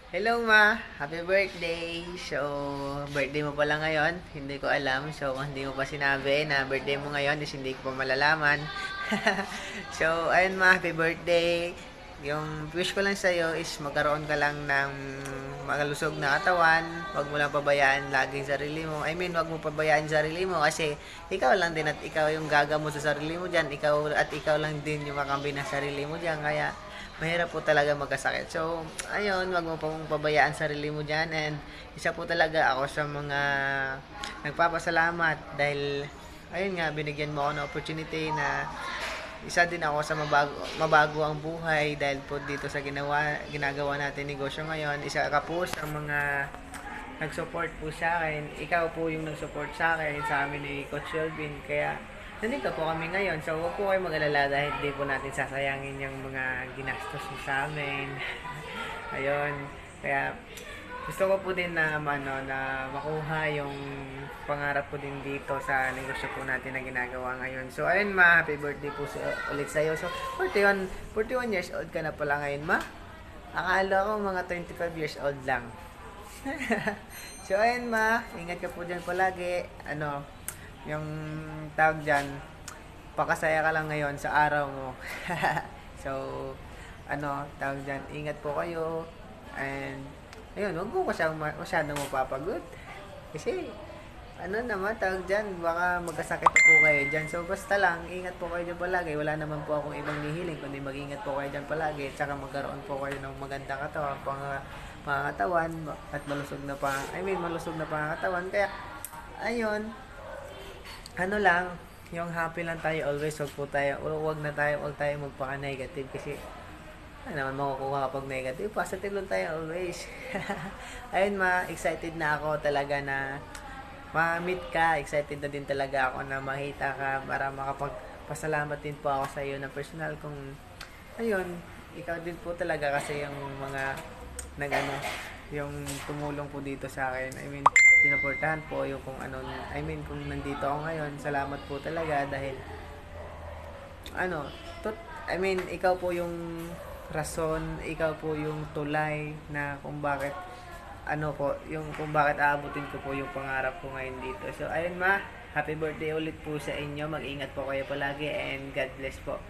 Hello ma, happy birthday. So, birthday mo pala ngayon. Hindi ko alam. So, kung hindi mo pa sinabi na birthday mo ngayon, is hindi ko pa malalaman. So, ayun ma, happy birthday. Yung wish ko lang sa'yo is magkaroon ka lang ng malusog na katawan. Huwag mo lang pabayaan laging sarili mo. Huwag mo pabayaan sarili mo kasi ikaw lang din at ikaw yung gagamot sa sarili mo dyan. Ikaw lang din yung makambi ng sarili mo dyan. Kaya, mahirap po talaga magkasakit. So, ayun, wag mo pong pabayaan sarili mo dyan. And isa po talaga ako sa mga nagpapasalamat dahil, ayun nga, binigyan mo ako ng opportunity na isa din ako sa mabago ang buhay dahil po dito sa ginagawa natin negosyo ngayon. Isa ka po sa mga nag-support po sa akin. Ikaw po yung nag-support sa akin, sa amin ni Coach Shelvin. Kaya, nandito po kami ngayon. So, huwag po kayo mag-alala dahil di po natin sasayangin yung mga ginastos mo sa amin. Ayun. Kaya, gusto ko po din na, na makuha yung pangarap ko din dito sa negosyo po natin na ginagawa ngayon. So, ayun ma, happy birthday po ulit sa'yo. So, 41 years old ka na pala ngayon ma. Akala ko mga 25 years old lang. So, ayun ma, ingat ka po dyan palagi. Yung tawag dyan, pakasaya ka lang ngayon sa araw mo. So, tawag dyan, ingat po kayo. And, ayun, huwag mo masyadong mapapagod. Kasi, tawag dyan, baka magkasakit po kayo dyan. So, basta lang, ingat po kayo dyan palagi. Wala naman po akong ibang nihiling, kundi mag-ingat po kayo dyan palagi. Tsaka magkaroon po kayo ng magandang katawan, pangatawan, at malusog na pangatawan. Kaya, ayun, lang, yung happy lang tayo always. Wag tayo magpaka-negative kasi naman makukuha kapag negative. Positive lang tayo always. Ayun excited na ako talaga na ma-meet ka. Excited na din talaga ako na makita ka para makapagpasalamat din po ako sa iyo na personal kung ayun, ikaw din po talaga kasi yung mga yung tumulong po dito sa akin. Sinuportahan po yung kung nandito ako ngayon. Salamat po talaga dahil ano, tot, ikaw po yung rason, ikaw po yung tulay na kung bakit aabutin ko po yung pangarap ko ngayon dito. So, ayun ma, happy birthday ulit po sa inyo. Mag-ingat po kayo palagi and God bless po.